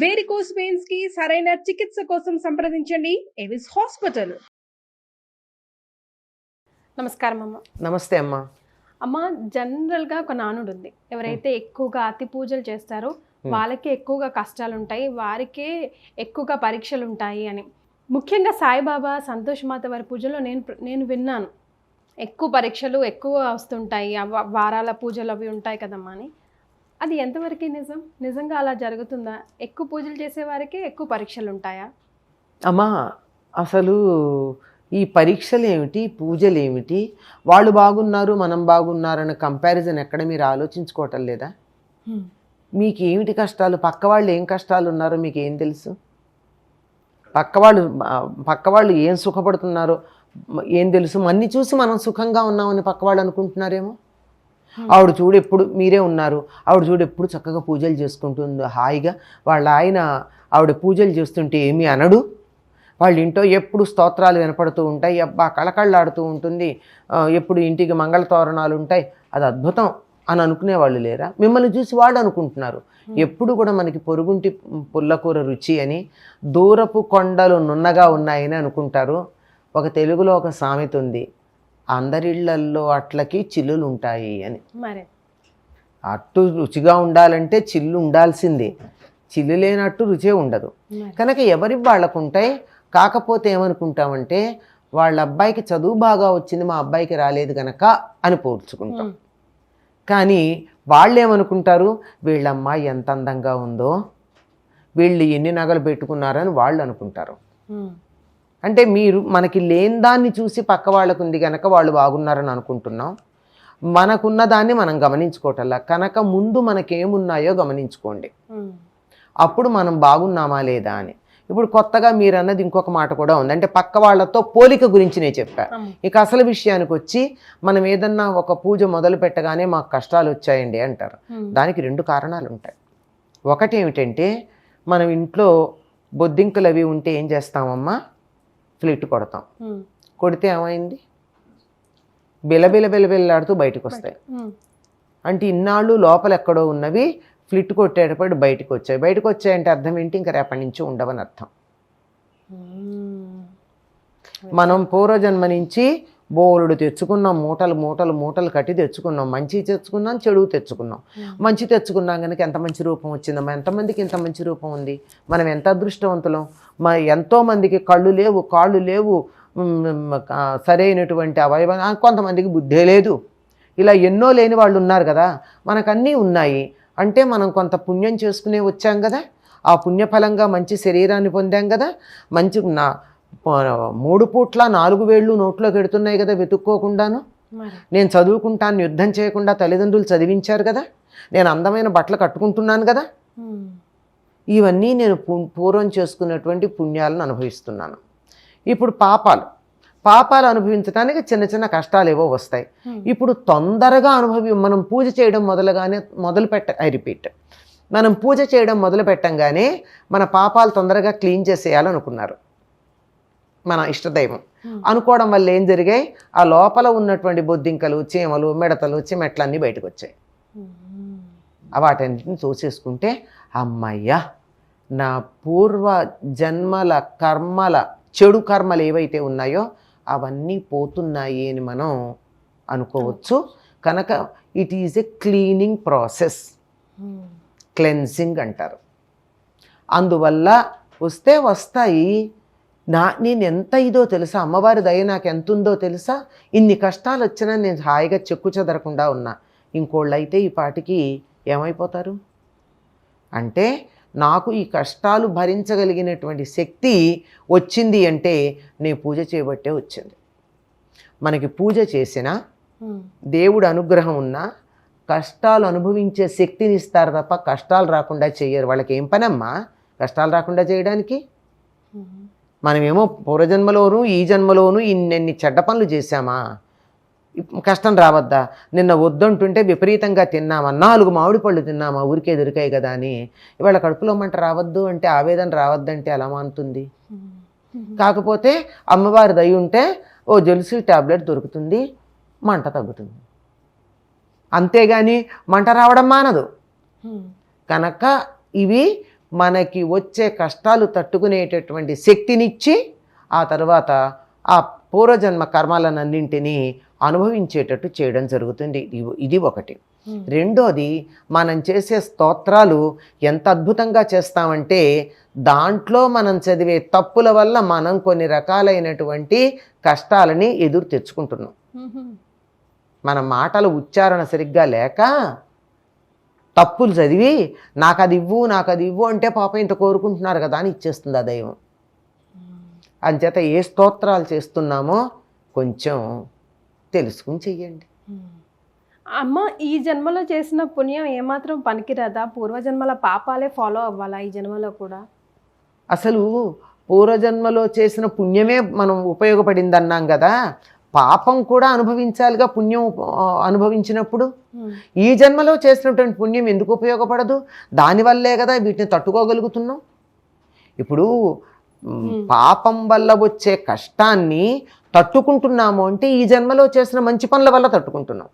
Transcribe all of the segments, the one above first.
Varicose veins కి సరైన చికిత్స కోసం సంప్రదించండి ఎవిస్ హాస్పిటల్. నమస్కారం అమ్మ. నమస్తే అమ్మా. అమ్మ, జనరల్గా ఒక నానుడు ఉంది, ఎవరైతే ఎక్కువగా అతి పూజలు చేస్తారో వాళ్ళకే ఎక్కువగా కష్టాలు ఉంటాయి, వారికే ఎక్కువగా పరీక్షలు ఉంటాయి అని. ముఖ్యంగా సాయిబాబా సంతోష్ మాత వారి పూజలో నేను విన్నాను, ఎక్కువ పరీక్షలు ఎక్కువ వస్తుంటాయి, వారాల పూజలు అవి ఉంటాయి కదమ్మా అని. అది ఎంతవరకు నిజం? నిజంగా అలా జరుగుతుందా? ఎక్కువ పూజలు చేసేవారికే ఎక్కువ పరీక్షలు ఉంటాయా? అమ్మా, అసలు ఈ పరీక్షలు ఏమిటి, పూజలు ఏమిటి, వాళ్ళు బాగున్నారు మనం బాగున్నారన్న కంపారిజన్ ఎక్కడ మీరు ఆలోచించుకోవటం లేదా? మీకు ఏమిటి కష్టాలు, పక్క వాళ్ళు ఏం కష్టాలు ఉన్నారో మీకు ఏం తెలుసు? పక్క వాళ్ళు ఏం సుఖపడుతున్నారో ఏం తెలుసు? మన్ని చూసి మనం సుఖంగా ఉన్నామని పక్క వాళ్ళు అనుకుంటున్నారేమో. ఆవిడ చూడు ఎప్పుడు మీరే ఉన్నారు, ఆవిడ చూడు ఎప్పుడు చక్కగా పూజలు చేసుకుంటుంది హాయిగా, వాళ్ళ ఆయన ఆవిడ పూజలు చేస్తుంటే ఏమీ అనడు, వాళ్ళ ఇంట్లో ఎప్పుడు స్తోత్రాలు వినపడుతూ ఉంటాయి, అబ్బా కళకళలాడుతూ ఉంటుంది, ఎప్పుడు ఇంటికి మంగళ తోరణాలు ఉంటాయి, అది అద్భుతం అని అనుకునే వాళ్ళు లేరా? మిమ్మల్ని చూసి వాళ్ళు అనుకుంటున్నారు. ఎప్పుడు కూడా మనకి పొరుగుంటి పుల్లకూర రుచి అని, దూరపు కొండలు నున్నగా ఉన్నాయని అనుకుంటారు. ఒక తెలుగులో ఒక సామెత ఉంది, అందరిళ్లల్లో అట్లకి చిల్లులు ఉంటాయి అని. అట్టు రుచిగా ఉండాలంటే చిల్లు ఉండాల్సిందే, చిల్లు లేనట్టు రుచే ఉండదు. కనుక ఎవరి వాళ్ళకు ఉంటాయి. కాకపోతే ఏమనుకుంటామంటే వాళ్ళ అబ్బాయికి చదువు బాగా వచ్చింది, మా అబ్బాయికి రాలేదు కనుక అని పోల్చుకుంటాం. కానీ వాళ్ళు ఏమనుకుంటారు, వీళ్ళ అమ్మాయి ఎంత అందంగా ఉందో, వీళ్ళు ఎన్ని నగలు పెట్టుకున్నారని వాళ్ళు అనుకుంటారు. అంటే మీరు మనకి లేని దాన్ని చూసి పక్క వాళ్ళకు ఉంది కనుక వాళ్ళు బాగున్నారని అనుకుంటున్నాం. మనకున్న దాన్ని మనం గమనించుకోవటంలా. కనుక ముందు మనకేమున్నాయో గమనించుకోండి, అప్పుడు మనం బాగున్నామా లేదా అని. ఇప్పుడు కొత్తగా మీరు అన్నది ఇంకొక మాట కూడా ఉంది, అంటే పక్క వాళ్ళతో పోలిక గురించి నేను చెప్పాను. ఇక అసలు విషయానికి వచ్చి, మనం ఏదన్నా ఒక పూజ మొదలు పెట్టగానే మాకు కష్టాలు వచ్చాయండి అంటారు. దానికి రెండు కారణాలు ఉంటాయి. ఒకటి ఏమిటంటే, మనం ఇంట్లో బొద్దింకలు అవి ఉంటే ఏం చేస్తామమ్మా, ఫ్లిట్ కొడతాం. కొడితే ఏమైంది, బిలబిలబిలబిల్లాడుతూ బయటకు వస్తాయి. అంటే ఇన్నాళ్ళు లోపల ఎక్కడో ఉన్నవి ఫ్లిట్ కొట్టేటప్పుడు బయటకు వచ్చాయంటే అర్థం ఏంటి, ఇంకా రేపటి నుంచి ఉండవని అర్థం. మనం పూర్వజన్మ నుంచి బోలుడు తెచ్చుకున్నాం, మూటలు మూటలు మూటలు కట్టి తెచ్చుకున్నాం. మంచి తెచ్చుకున్నాం, చెడు తెచ్చుకున్నాం. మంచి తెచ్చుకున్నాం కనుక ఎంత మంచి రూపం వచ్చిందమ్మా, ఎంతమందికి ఇంత మంచి రూపం ఉంది, మనం ఎంత అదృష్టవంతులం. ఎంతోమందికి కళ్ళు లేవు, కాళ్ళు లేవు, సరైనటువంటి అవయవం, కొంతమందికి బుద్ధే లేదు, ఇలా ఎన్నో లేని వాళ్ళు ఉన్నారు కదా. మనకన్నీ ఉన్నాయి అంటే మనం కొంత పుణ్యం చేసుకునే వచ్చాం కదా, ఆ పుణ్యఫలంగా మంచి శరీరాన్ని పొందాం కదా, మంచి 3 పూట్ల 4 వేళ్ళు నోట్లో పెడుతున్నాయి కదా వెతుక్కోకుండాను. నేను చదువుకుంటాను యుద్ధం చేయకుండా తల్లిదండ్రులు చదివించారు కదా, నేను అందమైన బట్టలు కట్టుకుంటున్నాను కదా. ఇవన్నీ నేను పూర్వం చేసుకున్నటువంటి పుణ్యాలను అనుభవిస్తున్నాను. ఇప్పుడు పాపాలు అనుభవించడానికి చిన్న చిన్న కష్టాలు ఏవో వస్తాయి. ఇప్పుడు తొందరగా మనం పూజ చేయడం మనం పూజ చేయడం మొదలు పెట్టంగానే మన పాపాలు తొందరగా క్లీన్ చేసేయాలనుకున్నారు మన ఇష్టదైవం. అనుకోవడం వల్ల ఏం జరిగాయి, ఆ లోపల ఉన్నటువంటి బొద్దింకలు, చీమలు, మిడతలు, చిమెట్లన్నీ బయటకు వచ్చాయి. వాటన్నిటిని చూసేసుకుంటే అమ్మయ్యా, నా పూర్వ జన్మల కర్మల చెడు కర్మలు ఏవైతే ఉన్నాయో అవన్నీ పోతున్నాయి అని మనం అనుకోవచ్చు. కనుక it is a cleaning process, cleansing అంటారు. అందువల్ల వస్తాయి. నేను ఎంత ఇదో తెలుసా, అమ్మవారి దయ నాకు ఎంత ఉందో తెలుసా, ఇన్ని కష్టాలు వచ్చినా నేను హాయిగా చెక్కు చెదరకుండా ఉన్నా. ఇంకోళ్ళు అయితే ఈ పాటికి ఏమైపోతారు అంటే, నాకు ఈ కష్టాలు భరించగలిగినటువంటి శక్తి వచ్చింది అంటే నేను పూజ చేయబట్టే వచ్చింది. మనకి పూజ చేసినా, దేవుడు అనుగ్రహం ఉన్నా కష్టాలు అనుభవించే శక్తిని ఇస్తారు తప్ప కష్టాలు రాకుండా చేయరు. వాళ్ళకి ఏం పనమ్మా కష్టాలు రాకుండా చేయడానికి? మనమేమో పూర్వజన్మలోనూ ఈ జన్మలోనూ ఇన్ని చెడ్డ పనులు చేశామా, కష్టం రావద్దా? నిన్న వద్దంటుంటే విపరీతంగా తిన్నామా, 4 మామిడి పళ్ళు తిన్నామా, ఊరికే దొరికాయి కదా అని. ఇవాళ కడుపులో మంట రావద్దు అంటే, ఆవేదన రావద్దంటే ఎలా మానుతుంది? కాకపోతే అమ్మవారి దయ ఉంటే ఓ జెలుసు టాబ్లెట్ దొరుకుతుంది, మంట తగ్గుతుంది. అంతేగాని మంట రావడం మానదు. కనుక ఇవి మనకి వచ్చే కష్టాలు తట్టుకునేటటువంటి శక్తినిచ్చి ఆ తర్వాత ఆ పూర్వజన్మ కర్మాలన్నింటినీ అనుభవించేటట్టు చేయడం జరుగుతుంది. ఇది ఒకటి. రెండోది, మనం చేసే స్తోత్రాలు ఎంత అద్భుతంగా చేస్తామంటే దాంట్లో మనం చదివే తప్పుల వల్ల మనం కొన్ని రకాలైనటువంటి కష్టాలని ఎదురు తెచ్చుకుంటున్నాం. మన మాటల ఉచ్చారణ సరిగ్గా లేక తప్పులు చదివి నాకు అది ఇవ్వు అంటే పాపం ఇంత కోరుకుంటున్నారు కదా అని ఇచ్చేస్తుంది ఆ దైవం. అంచేత ఏ స్తోత్రాలు చేస్తున్నామో కొంచెం తెలుసుకుని చెయ్యండి. అమ్మ, ఈ జన్మలో చేసిన పుణ్యం ఏమాత్రం పనికిరాదా? పూర్వజన్మల పాపాలే ఫాలో అవ్వాలా ఈ జన్మలో కూడా? అసలు పూర్వజన్మలో చేసిన పుణ్యమే మనం ఉపయోగపడింది అన్నాం కదా, పాపం కూడా అనుభవించాలిగా. పుణ్యం అనుభవించినప్పుడు ఈ జన్మలో చేసినటువంటి పుణ్యం ఎందుకు ఉపయోగపడదు? దానివల్లే కదా వీటిని తట్టుకోగలుగుతున్నాం. ఇప్పుడు పాపం వల్ల వచ్చే కష్టాన్ని తట్టుకుంటున్నాము అంటే ఈ జన్మలో చేసిన మంచి పనుల వల్ల తట్టుకుంటున్నాం.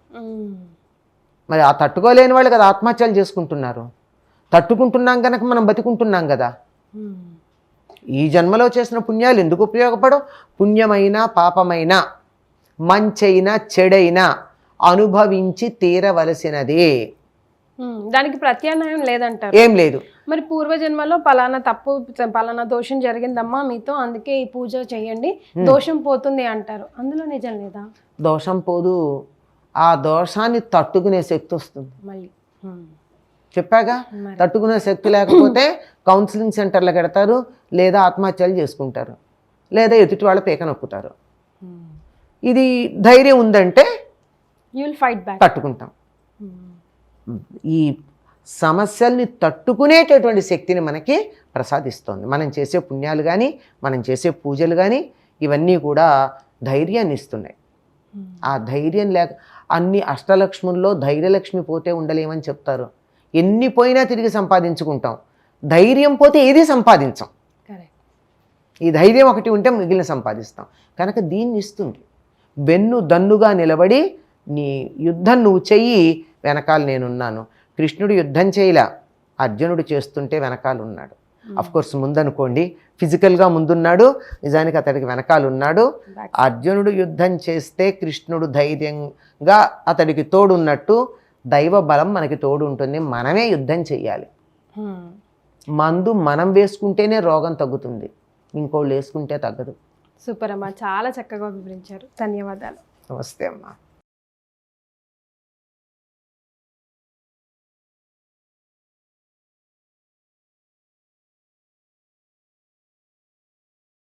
మరి ఆ తట్టుకోలేని వాళ్ళు కదా ఆత్మహత్యలు చేసుకుంటున్నారు. తట్టుకుంటున్నాం కనుక మనం బతికుంటున్నాం కదా. ఈ జన్మలో చేసిన పుణ్యాలు ఎందుకు ఉపయోగపడవు? పుణ్యమైనా పాపమైనా మంచైనా చెడైనా అనుభవించి తీరవలసినదే. దానికి ప్రత్యామ్నాయం లేదంటారు? ఏం లేదు. మరి పూర్వజన్మలో పలానా తప్పు, పలానా దోషం జరిగిందమ్మా మీతో, అందుకే ఈ పూజ చేయండి దోషం పోతుంది అంటారు. అందులో నిజం లేదా? దోషం పోదు, ఆ దోషాన్ని తట్టుకునే శక్తి వస్తుంది. మళ్ళీ చెప్పాగా, తట్టుకునే శక్తి లేకపోతే కౌన్సిలింగ్ సెంటర్లకు పెడతారు, లేదా ఆత్మహత్యలు చేసుకుంటారు, లేదా ఎదుటి వాళ్ళ పీక నొక్కుతారు. ఇది ధైర్యం ఉందంటే తట్టుకుంటాం. ఈ సమస్యల్ని తట్టుకునేటటువంటి శక్తిని మనకి ప్రసాదిస్తుంది. మనం చేసే పుణ్యాలు కానీ మనం చేసే పూజలు కానీ ఇవన్నీ కూడా ధైర్యాన్ని ఇస్తున్నాయి. ఆ ధైర్యం లేక అన్ని అష్టలక్ష్ముల్లో ధైర్యలక్ష్మి పోతే ఉండలేమని చెప్తారు. ఎన్ని పోయినా తిరిగి సంపాదించుకుంటాం, ధైర్యం పోతే ఏది సంపాదించాం. ఈ ధైర్యం ఒకటి ఉంటే మిగిలిన సంపాదిస్తాం. కనుక దీన్ని ఇస్తుంది. వెన్ను దన్నుగా నిలబడి నీ యుద్ధం నువ్వు చెయ్యి, వెనకాల నేనున్నాను. కృష్ణుడు యుద్ధం చేయలా, అర్జునుడు చేస్తుంటే వెనకాల ఉన్నాడు. అఫ్కోర్స్ ముందనుకోండి, ఫిజికల్గా ముందున్నాడు, నిజానికి అతడికి వెనకాల ఉన్నాడు. అర్జునుడు యుద్ధం చేస్తే కృష్ణుడు ధైర్యంగా అతడికి తోడున్నట్టు దైవ బలం మనకి తోడు ఉంటుంది. మనమే యుద్ధం చెయ్యాలి. మందు మనం వేసుకుంటేనే రోగం తగ్గుతుంది, ఇంకోళ్ళు వేసుకుంటే తగ్గదు. సూపర్ అమ్మా, చాలా చక్కగా వివరించారు. ధన్యవాదాలు. నమస్తే అమ్మా.